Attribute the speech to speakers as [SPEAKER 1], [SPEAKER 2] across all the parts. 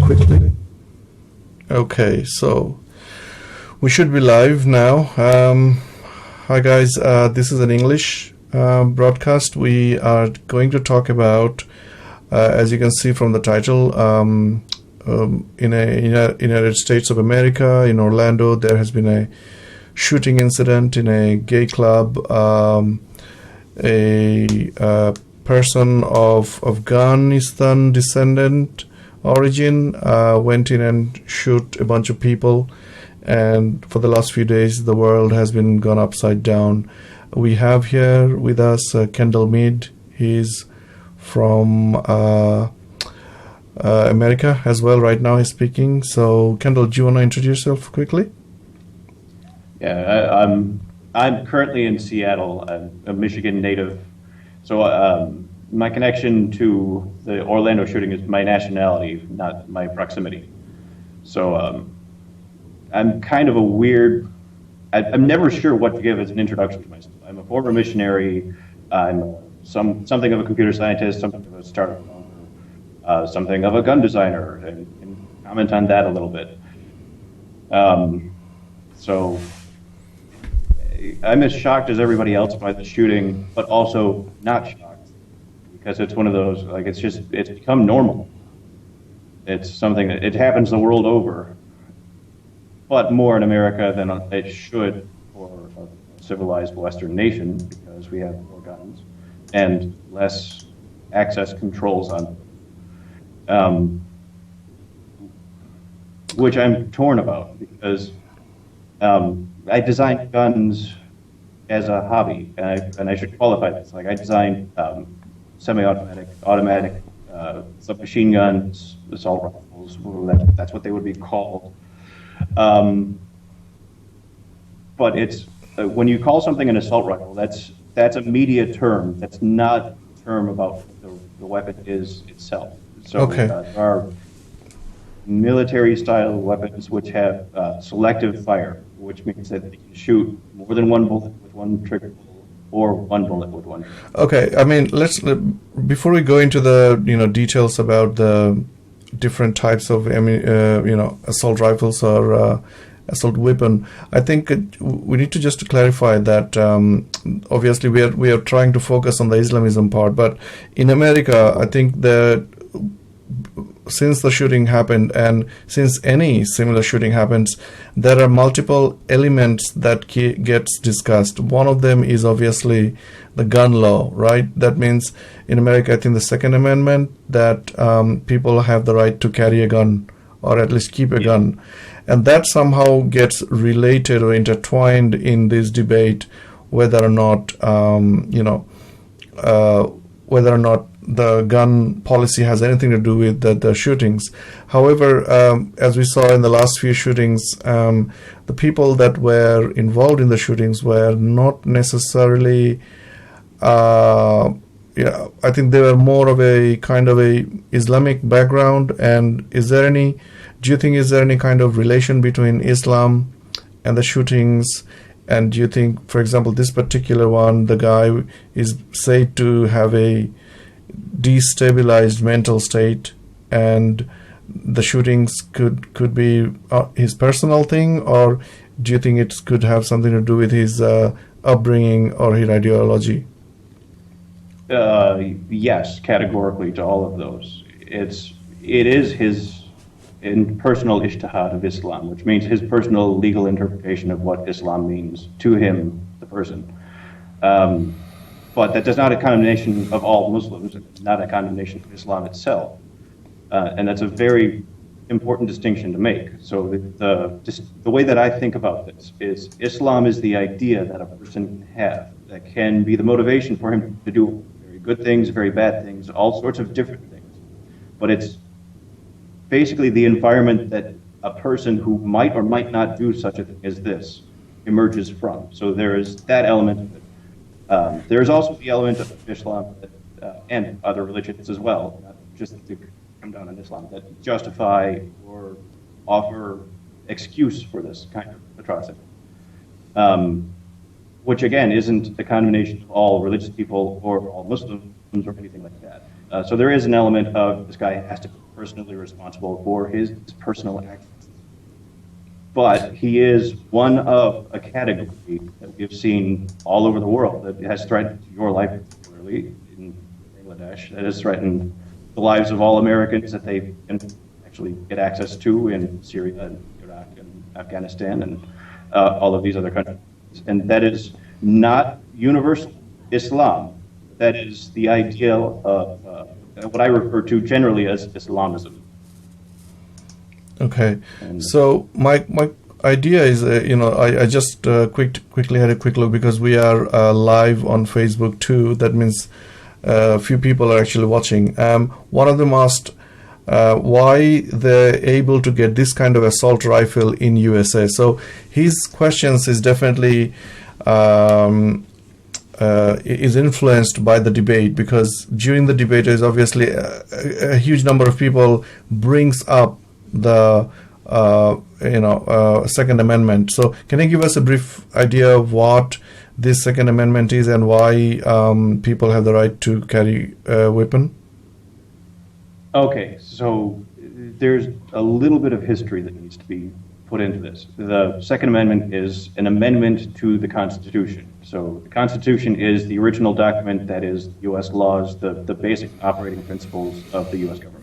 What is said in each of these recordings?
[SPEAKER 1] quickly. Okay, so we should be live now. Hi guys, this is an English broadcast. We are going to talk about, as you can see from the title, in the United States of America, in Orlando, there has been a shooting incident in a gay club. A person of Afghanistan descendant origin went in and shoot a bunch of people, and for the last few days the world has been gone upside down. We have here with us Kendall Mead. He's from America as well. Right now he's speaking. So Kendall, do you want to introduce yourself quickly?
[SPEAKER 2] Yeah, I'm currently in Seattle. I'm a Michigan native. So my connection to the Orlando shooting is my nationality, not my proximity. So I'm kind of a weird, I'm never sure what to give as an introduction to myself. I'm a former missionary. I'm something of a computer scientist, something of a startup founder, something of a gun designer, and comment on that a little bit. So I'm as shocked as everybody else by the shooting, but also not shocked, because it's one of those, like, it's become normal. It's something that it happens the world over, but more in America than it should for a civilized Western nation, because we have more guns and less access controls on them. Which I'm torn about, because I designed guns as a hobby, and I should qualify this. Like, I designed semi-automatic, automatic submachine guns, assault rifles. That's what they would be called. But it's when you call something an assault rifle, that's a media term. That's not a term about the weapon is itself. So
[SPEAKER 1] okay.
[SPEAKER 2] There are military-style weapons which have selective fire, which means that they can shoot more than one bullet with one trigger pull, or one bullet with one trigger.
[SPEAKER 1] Okay, I mean, before we go into the details about the different types of assault rifles or assault weapon, I think we need to just clarify that obviously we are trying to focus on the Islamism part, but in America, I think that since the shooting happened, and since any similar shooting happens, there are multiple elements that gets discussed. One of them is obviously the gun law, right? That means in America, I think the Second Amendment, that people have the right to carry a gun, or at least keep a gun, and that somehow gets related or intertwined in this debate whether or not the gun policy has anything to do with the shootings. However, as we saw in the last few shootings, the people that were involved in the shootings were not necessarily, I think they were more of a kind of a Islamic background. And is there any kind of relation between Islam and the shootings? And do you think, for example, this particular one, the guy is said to have a destabilized mental state, and the shootings could be his personal thing, or do you think it could have something to do with his upbringing or his ideology?
[SPEAKER 2] Yes, categorically to all of those. It is his personal ijtihad of Islam, which means his personal legal interpretation of what Islam means to him, the person. But that is not a condemnation of all Muslims. It's not a condemnation of Islam itself. And that's a very important distinction to make. So the way that I think about this is Islam is the idea that a person can have that can be the motivation for him to do very good things, very bad things, all sorts of different things. But it's basically the environment that a person who might or might not do such a thing as this emerges from. So there is that element of it. There's also the element of Islam and other religions as well, not just to come down on Islam, that justify or offer excuse for this kind of atrocity. Which again isn't a condemnation of all religious people or all Muslims or anything like that. So there is an element of this guy has to be personally responsible for his personal actions. But he is one of a category that we've seen all over the world that has threatened your life, particularly in Bangladesh, that has threatened the lives of all Americans that they can actually get access to in Syria and Iraq and Afghanistan and all of these other countries. And that is not universal Islam. That is the ideal of what I refer to generally as Islamism.
[SPEAKER 1] Okay, so my idea is, I just quickly had a quick look because we are live on Facebook too. That means a few people are actually watching. One of them asked why they're able to get this kind of assault rifle in USA. So his questions is definitely is influenced by the debate, because during the debate is obviously a huge number of people brings up the Second Amendment. So can you give us a brief idea of what this Second Amendment is and why people have the right to carry a weapon?
[SPEAKER 2] Okay, so there's a little bit of history that needs to be put into this. The Second Amendment is an amendment to the Constitution. So the Constitution is the original document that is U.S. laws, the basic operating principles of the U.S. government.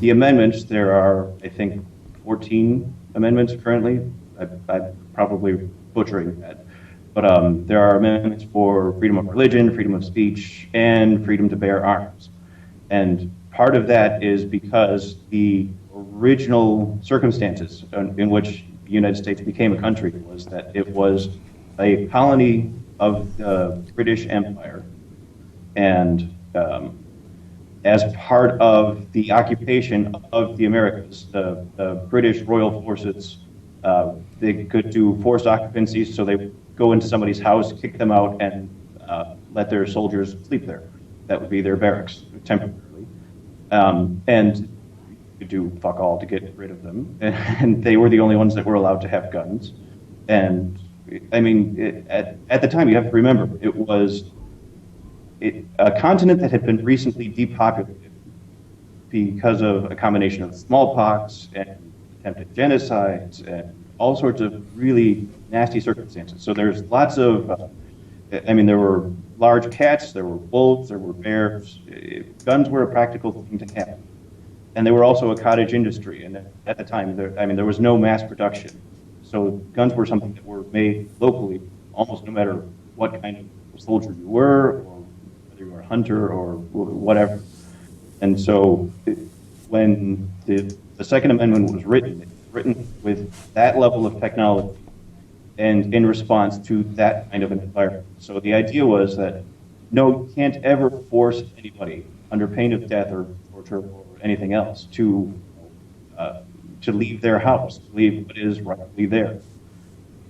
[SPEAKER 2] The amendments, there are, I think, 14 amendments currently. I'm probably butchering that. But there are amendments for freedom of religion, freedom of speech, and freedom to bear arms. And part of that is because the original circumstances in which the United States became a country was that it was a colony of the British Empire, and as part of the occupation of the Americas, the British Royal Forces, they could do forced occupancies, so they would go into somebody's house, kick them out, and let their soldiers sleep there. That would be their barracks, temporarily. And you could do fuck all to get rid of them. And they were the only ones that were allowed to have guns. And, I mean, at the time, you have to remember, it was a continent that had been recently depopulated because of a combination of smallpox and attempted genocides and all sorts of really nasty circumstances. So there's lots of, there were large cats, there were wolves, there were bears. Guns were a practical thing to have. And they were also a cottage industry. And at the time, there was no mass production. So guns were something that were made locally, almost no matter what kind of soldier you were, or whether you were a hunter or whatever. And so when the Second Amendment was written, it was written with that level of technology and in response to that kind of an environment. So the idea was that, no, you can't ever force anybody under pain of death or torture or anything else to leave their house, to leave what is rightfully theirs.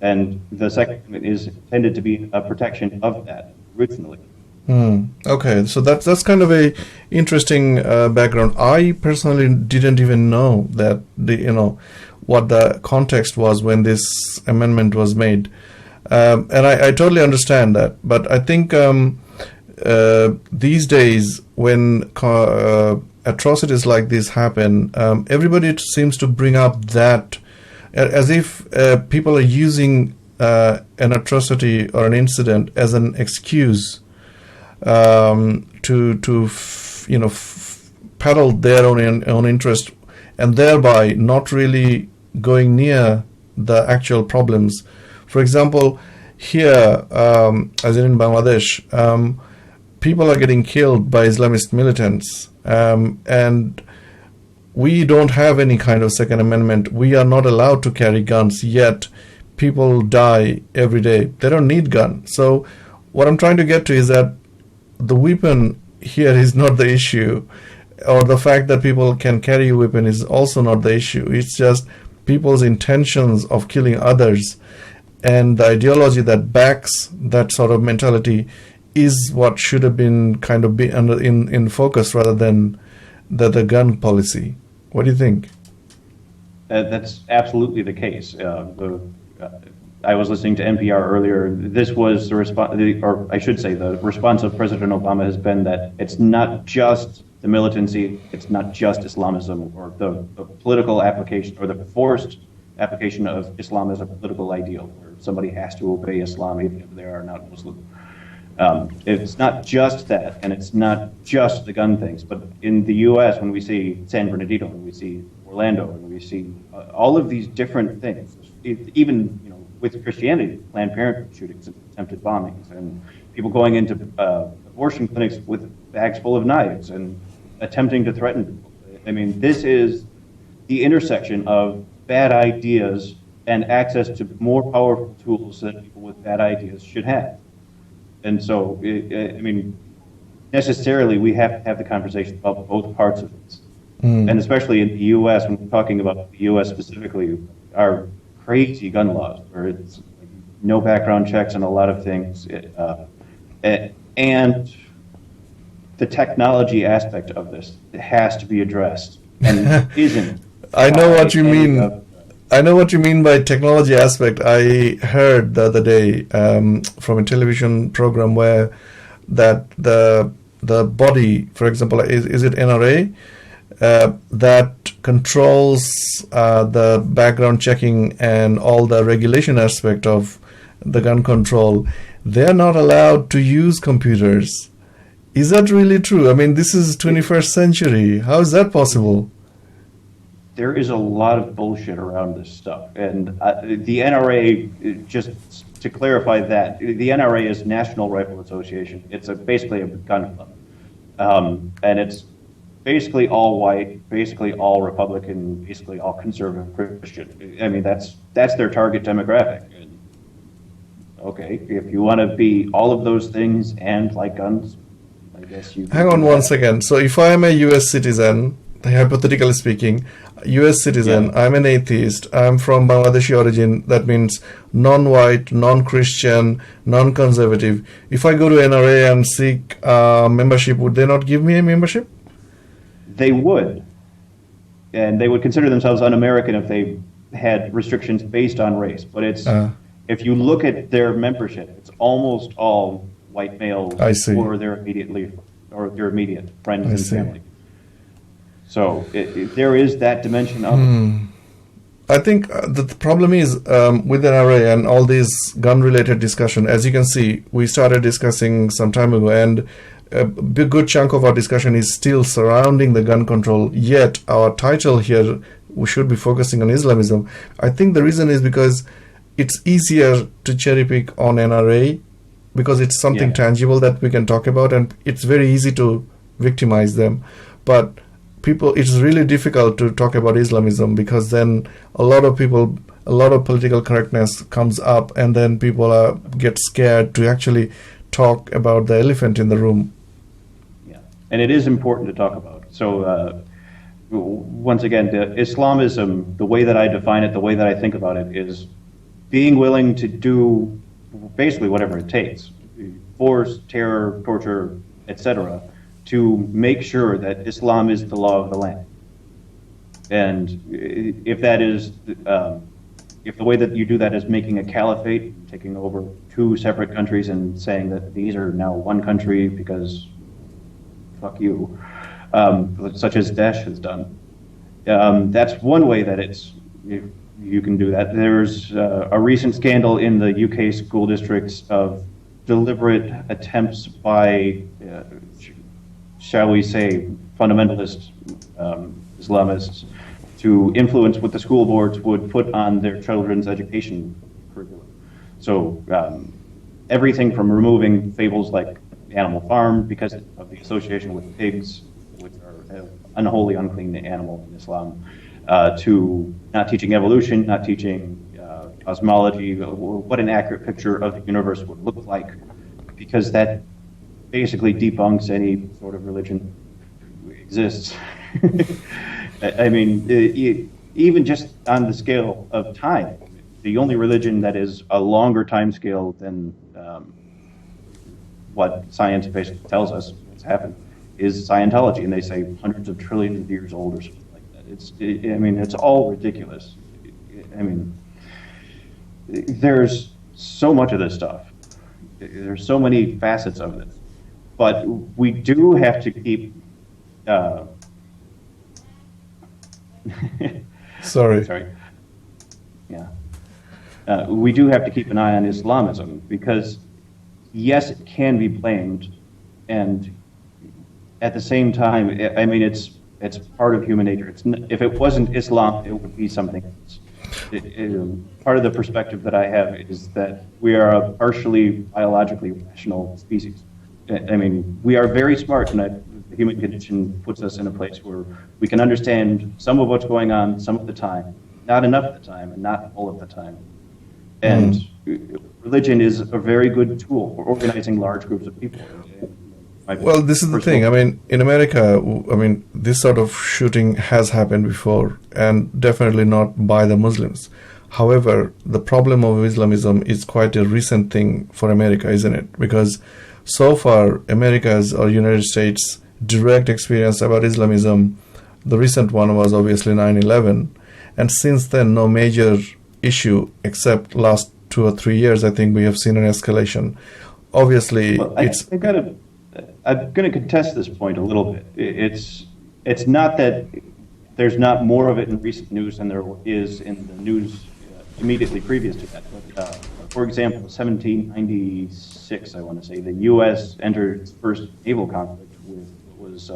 [SPEAKER 2] And the Second Amendment is intended to be a protection of that originally.
[SPEAKER 1] Okay, so that's kind of a interesting background. I personally didn't even know that what the context was when this amendment was made, and I totally understand that. But I think these days, when atrocities like this happen, everybody seems to bring up that as if people are using an atrocity or an incident as an excuse to peddle their own interest, and thereby not really going near the actual problems. For example, here, as in Bangladesh, people are getting killed by Islamist militants, and we don't have any kind of Second Amendment. We are not allowed to carry guns, yet people die every day. They don't need guns. So what I'm trying to get to is that the weapon here is not the issue, or the fact that people can carry a weapon is also not the issue. It's just people's intentions of killing others, and the ideology that backs that sort of mentality is what should have been kind of in focus rather than the gun policy. What do you think?
[SPEAKER 2] That's absolutely the case. I was listening to NPR earlier. This was the response, or I should say, the response of President Obama has been that it's not just the militancy. It's not just Islamism or the political application or the forced application of Islam as a political ideal, where somebody has to obey Islam even if they are not Muslim. It's not just that, and it's not just the gun things, but in the U.S., when we see San Bernardino, when we see Orlando, and we see all of these different things, even with Christianity, Planned Parenthood shootings and attempted bombings, and people going into abortion clinics with bags full of knives and attempting to threaten people. I mean, this is the intersection of bad ideas and access to more powerful tools that people with bad ideas should have. And so, necessarily we have to have the conversation about both parts of this. And especially in the U.S., when we're talking about the U.S. specifically, our crazy gun laws, where it's no background checks on a lot of things, and the technology aspect of this has to be addressed and isn't.
[SPEAKER 1] I know what you mean. I know what you mean by technology aspect. I heard the other day from a television program where that the body, for example, is it NRA, that controls the background checking and all the regulation aspect of the gun control. They're not allowed to use computers. Is that really true? I mean, this is 21st century. How is that possible?
[SPEAKER 2] There is a lot of bullshit around this stuff. And the NRA, just to clarify that, the NRA is National Rifle Association. It's basically a gun club. And it's basically all white, basically all Republican, basically all conservative Christian. I mean, that's their target demographic. And, okay, if you want to be all of those things and like guns, I guess you...
[SPEAKER 1] Hang on one second. So if I'm a U.S. citizen, hypothetically speaking, U.S. citizen, yeah. I'm an atheist, I'm from Bangladeshi origin, that means non-white, non-Christian, non-conservative. If I go to NRA and seek membership, would they not give me a membership?
[SPEAKER 2] They would. And they would consider themselves un-American if they had restrictions based on race. But it's if you look at their membership, it's almost all white males or their immediate friends and family. So there is that dimension of it.
[SPEAKER 1] I think the problem is with NRA and all these gun-related discussion, as you can see, we started discussing some time ago, and a good chunk of our discussion is still surrounding the gun control, yet our title here, we should be focusing on Islamism. I think the reason is because it's easier to cherry pick on NRA because it's something tangible that we can talk about, and it's very easy to victimize them. But it's really difficult to talk about Islamism because then a lot of political correctness comes up, and then people get scared to actually talk about the elephant in the room.
[SPEAKER 2] Yeah, and it is important to talk about. So once again, the Islamism, the way that I define it, the way that I think about it, is being willing to do basically whatever it takes, force, terror, torture, etc., to make sure that Islam is the law of the land. And if that is, if the way that you do that is making a caliphate, taking over two separate countries and saying that these are now one country because fuck you, such as Daesh has done, that's one way that you can do that. There's a recent scandal in the UK school districts of deliberate attempts by shall we say, fundamentalist Islamists to influence what the school boards would put on their children's education curriculum. So everything from removing fables like Animal Farm because of the association with pigs, which are an unholy, unclean animal in Islam, to not teaching evolution, not teaching cosmology, what an accurate picture of the universe would look like, because that basically debunks any sort of religion exists. I mean, even just on the scale of time, the only religion that is a longer time scale than what science basically tells us has happened is Scientology, and they say hundreds of trillions of years old or something like that. I mean, it's all ridiculous. I mean, there's so much of this stuff. There's so many facets of this. But we do have to keep uh,
[SPEAKER 1] Sorry.
[SPEAKER 2] sorry, yeah, we do have to keep an eye on Islamism because, yes, it can be blamed, and at the same time, I mean, it's part of human nature. If it wasn't Islam, it would be something else. Part of the perspective that I have is that we are a partially biologically rational species. I mean, we are very smart, and the human condition puts us in a place where we can understand some of what's going on some of the time, not enough of the time, and not all of the time. And religion is a very good tool for organizing large groups of people.
[SPEAKER 1] Well, this is the thing. I mean, in America, I mean, this sort of shooting has happened before, and definitely not by the Muslims. However, the problem of Islamism is quite a recent thing for America, isn't it? Because so far, America's or United States' direct experience about Islamism, the recent one was obviously 9/11, and since then, no major issue except last 2 or 3 years. I think we have seen an escalation. Obviously,
[SPEAKER 2] well, I'm going to contest this point a little bit. It's not that there's not more of it in recent news than there is in the news immediately previous to that. But, for example, 1796, I want to say, the U.S. entered its first naval conflict with what was,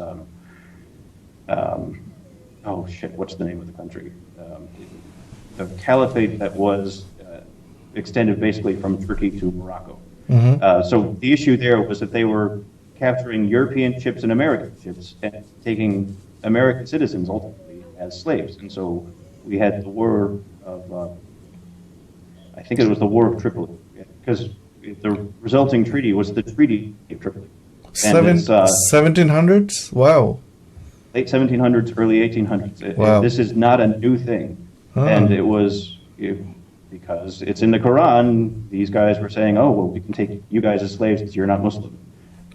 [SPEAKER 2] what's the name of the country? The caliphate that was extended basically from Turkey to Morocco. So the issue there was that they were capturing European ships and American ships and taking American citizens ultimately as slaves. And so we had the war of, I think it was the War of Tripoli, because the resulting treaty was the Treaty of Tripoli.
[SPEAKER 1] 1700s? Wow.
[SPEAKER 2] Late 1700s, early 1800s.
[SPEAKER 1] Wow.
[SPEAKER 2] This is not a new thing. And it was because it's in the Quran, these guys were saying, oh, well, we can take you guys as slaves because you're not Muslim.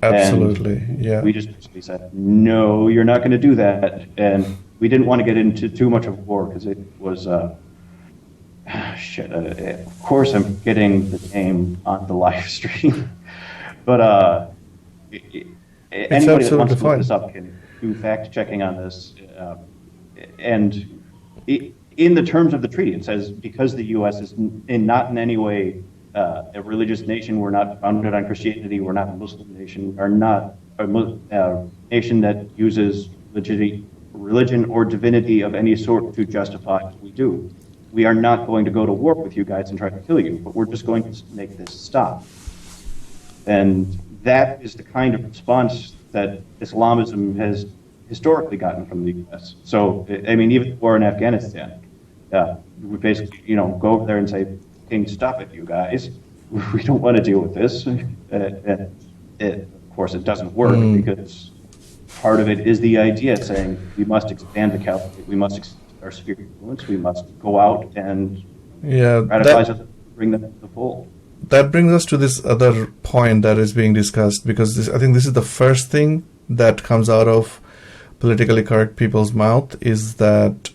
[SPEAKER 1] Absolutely,
[SPEAKER 2] and
[SPEAKER 1] yeah.
[SPEAKER 2] We just basically said, no, you're not going to do that. And we didn't want to get into too much of war because it was, of course I'm getting the name on the live stream. But anybody that wants to look this up can do fact-checking on this. In the terms of the treaty, it says because the U.S. is not in any way a religious nation, we're not founded on Christianity, we're not a Muslim nation, are not a nation that uses religion or divinity of any sort to justify what we do. We are not going to go to war with you guys and try to kill you, but we're just going to make this stop. And that is the kind of response that Islamism has historically gotten from the U.S. So, I mean, even the war in Afghanistan, we basically, go over there and say, "Hey, stop it, you guys. We don't want to deal with this." Of course, it doesn't work because part of it is the idea saying we must expand the caliphate, we must expand our sphere of influence, we must go out and radicalize it, bring them to the fold.
[SPEAKER 1] That brings us to this other point that is being discussed, because I think this is the first thing that comes out of politically correct people's mouth, is that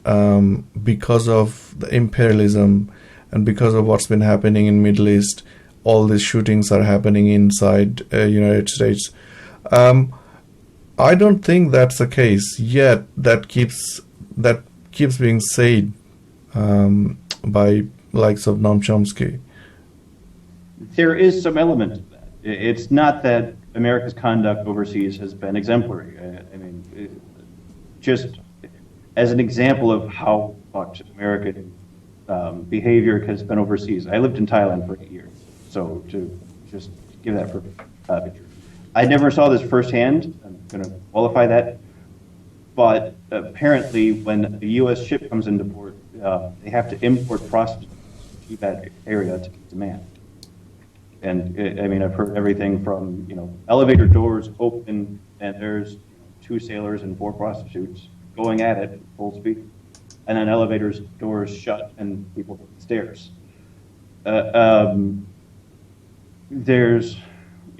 [SPEAKER 1] because of the imperialism and because of what's been happening in Middle East, all these shootings are happening inside United States. I don't think that's the case yet. That keeps being said by likes of Noam Chomsky.
[SPEAKER 2] There is some element of that. It's not that America's conduct overseas has been exemplary. I mean, just as an example of how fucked American behavior has been overseas. I lived in Thailand for 8 years, so to just give that for picture. I never saw this firsthand. I'm going to qualify that. But apparently, when a U.S. ship comes into port, they have to import prostitutes to that area to meet demand. And I mean, I've heard everything from elevator doors open and there's 2 sailors and 4 prostitutes going at it full speed, and then elevators doors shut and people take the stairs. Then there's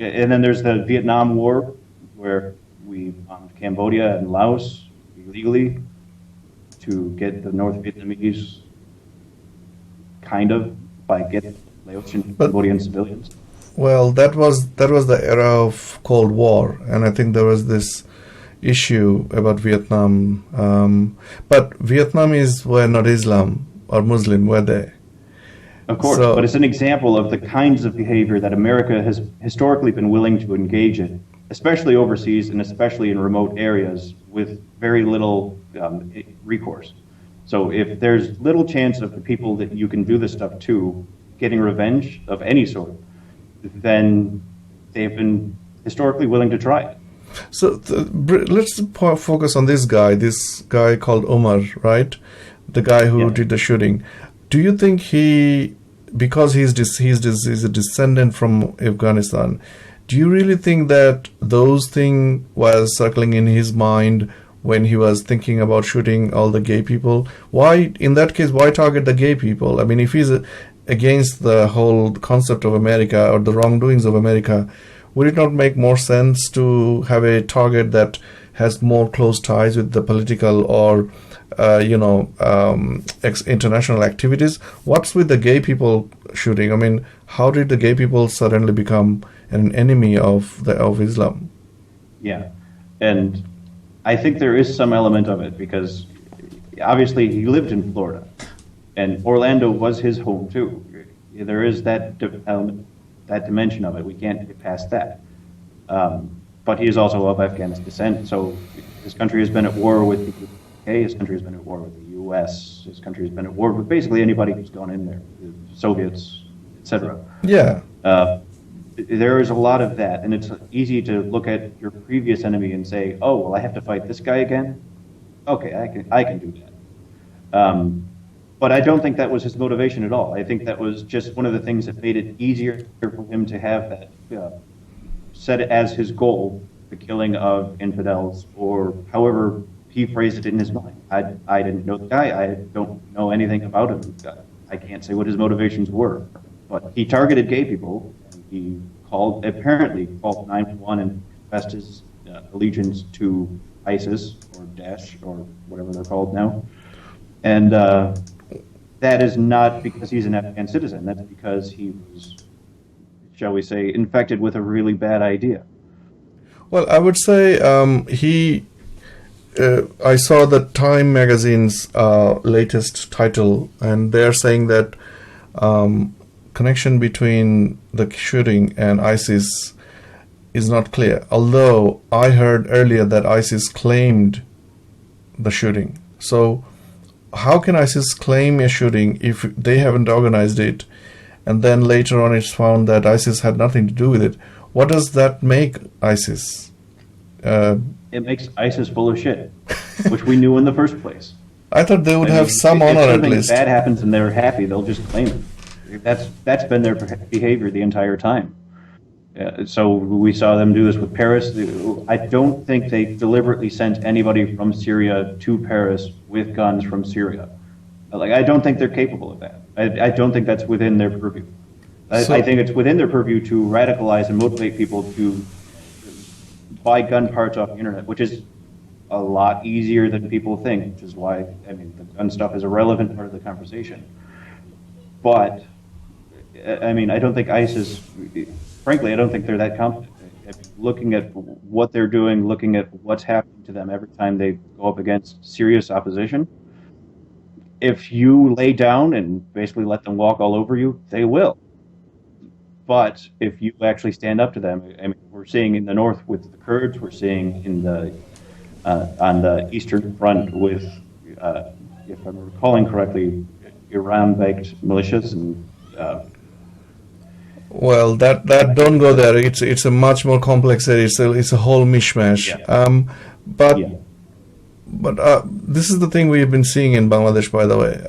[SPEAKER 2] the Vietnam War, where we bombed Cambodia and Laos illegally to get the North Vietnamese by getting Laotian Cambodian civilians.
[SPEAKER 1] Well, that was the era of Cold War, and I think there was this issue about Vietnam. But Vietnamese were not Islam or Muslim, were they?
[SPEAKER 2] Of course, but it's an example of the kinds of behavior that America has historically been willing to engage in, especially overseas and especially in remote areas with very little recourse. So if there's little chance of the people that you can do this stuff to getting revenge of any sort, then they've been historically willing to try it.
[SPEAKER 1] So let's focus on this guy called Omar, right? The guy who did the shooting. Do you think because he's a descendant from Afghanistan, do you really think that those things was circling in his mind when he was thinking about shooting all the gay people? Why, in that case, why target the gay people? I mean, if he's against the whole concept of America or the wrongdoings of America, would it not make more sense to have a target that has more close ties with the political or international activities? What's with the gay people shooting? I mean, how did the gay people suddenly become an enemy of Islam?
[SPEAKER 2] Yeah, and I think there is some element of it because obviously he lived in Florida, and Orlando was his home too. There is that element, that dimension of it. We can't get past that. But he is also of Afghanistan descent, so his country has been at war with the UK, his country has been at war with the US, his country has been at war with basically anybody who's gone in there, the Soviets, etc.
[SPEAKER 1] Yeah.
[SPEAKER 2] There is a lot of that, and it's easy to look at your previous enemy and say, oh, well, I have to fight this guy again? Okay, I can do that. But I don't think that was his motivation at all. I think that was just one of the things that made it easier for him to have that set as his goal, the killing of infidels, or however he phrased it in his mind. I didn't know the guy. I don't know anything about him. I can't say what his motivations were. But he targeted gay people. He apparently called 911 and confessed his allegiance to ISIS or Daesh or whatever they're called now. And that is not because he's an Afghan citizen. That's because he was, shall we say, infected with a really bad idea.
[SPEAKER 1] Well, I would say I saw the Time magazine's latest title, and they're saying that connection between the shooting and ISIS is not clear. Although I heard earlier that ISIS claimed the shooting. So how can ISIS claim a shooting if they haven't organized it, and then later on it's found that ISIS had nothing to do with it? What does that make ISIS?
[SPEAKER 2] It makes ISIS full of shit, which we knew in the first place.
[SPEAKER 1] I thought they would have some honor at least.
[SPEAKER 2] If something bad happens and they're happy, they'll just claim it. That's been their behavior the entire time. So we saw them do this with Paris. I don't think they deliberately sent anybody from Syria to Paris with guns from Syria. I don't think they're capable of that. I don't think that's within their purview. I think it's within their purview to radicalize and motivate people to buy gun parts off the internet, which is a lot easier than people think, which is why, the gun stuff is a relevant part of the conversation. But, I don't think ISIS, frankly, I don't think they're that competent. Looking at what they're doing, looking at what's happening to them every time they go up against serious opposition, if you lay down and basically let them walk all over you, they will. But if you actually stand up to them, we're seeing in the north with the Kurds, we're seeing in the on the Eastern Front with, if I'm recalling correctly, Iran-backed militias and.
[SPEAKER 1] Well, that don't go there. It's a much more complex area. It's a whole mishmash. Yeah. But this is the thing we've been seeing in Bangladesh, by the way.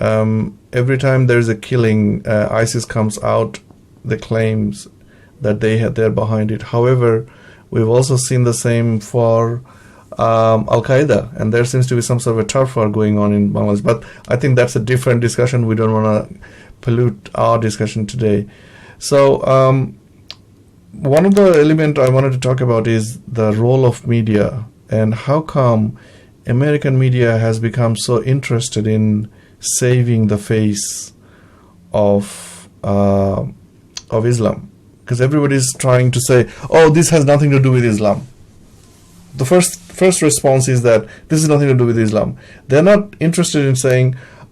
[SPEAKER 1] Every time there's a killing, ISIS comes out, the claims that they're behind it. However, we've also seen the same for Al-Qaeda, and there seems to be some sort of a turf war going on in Bangladesh. But I think that's a different discussion. We don't want to pollute our discussion today. So one of the elements I wanted to talk about is the role of media and how come American media has become so interested in saving the face of Islam, because everybody is trying to say, oh, this has nothing to do with Islam. The first first response is that this is nothing to do with Islam. They're not interested in saying,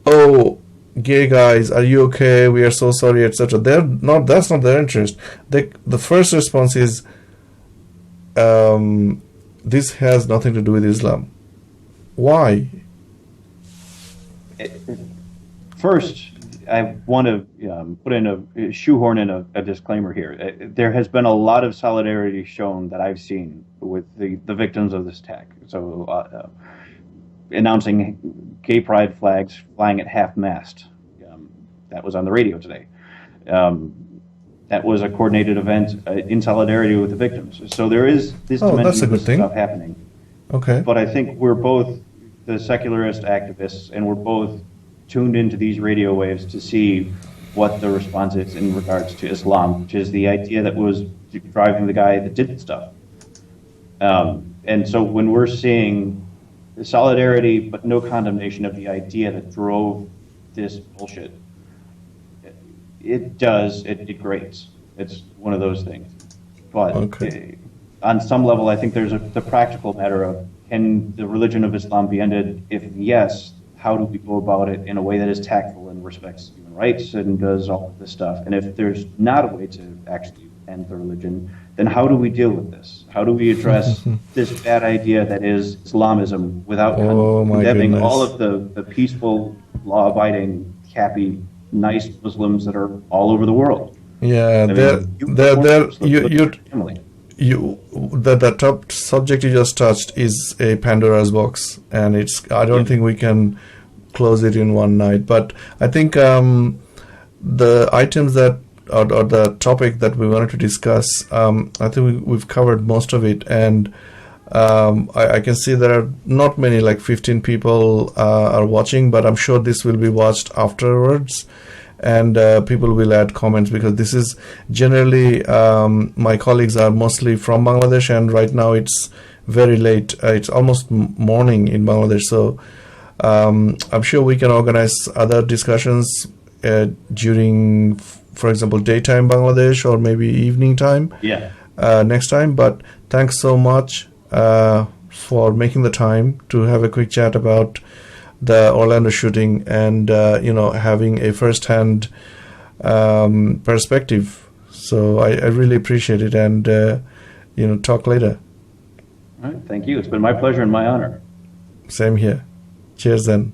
[SPEAKER 1] "Oh, gay guys, are you okay? We are so sorry," etc. They're not. That's not their interest. The first response is, "This has nothing to do with Islam." Why?
[SPEAKER 2] First, I want to put in a shoehorn in a disclaimer here. There has been a lot of solidarity shown that I've seen with the victims of this attack. So, announcing gay pride flags flying at half-mast. That was on the radio today. That was a coordinated event in solidarity with the victims. So there is this dimension of this stuff happening.
[SPEAKER 1] Okay.
[SPEAKER 2] But I think we're both the secularist activists, and we're both tuned into these radio waves to see what the response is in regards to Islam, which is the idea that was driving the guy that did the stuff. And so when we're seeing the solidarity but no condemnation of the idea that drove this bullshit, it grates. It's one of those things. But on some level, I think there's the practical matter of, can the religion of Islam be ended? If yes, how do we go about it in a way that is tactful and respects human rights and does all of this stuff? And if there's not a way to actually end the religion, then how do we deal with this? How do we address this bad idea that is Islamism without condemning all of the peaceful, law-abiding, happy, nice Muslims that are all over the world?
[SPEAKER 1] Yeah, the top subject you just touched is a Pandora's box, and I don't think we can close it in one night. But I think the items that or the topic that we wanted to discuss, I think we've covered most of it, and I can see there are not many, like 15 people are watching, but I'm sure this will be watched afterwards. And people will add comments, because this is generally my colleagues are mostly from Bangladesh, and right now it's very late. It's almost morning in Bangladesh, so I'm sure we can organize other discussions during, for example, daytime Bangladesh, or maybe evening time next time. But thanks so much for making the time to have a quick chat about the Orlando shooting, and having a first-hand perspective. So I really appreciate it, and talk later.
[SPEAKER 2] All right, thank you. It's been my pleasure and my honor.
[SPEAKER 1] Same here. Cheers then.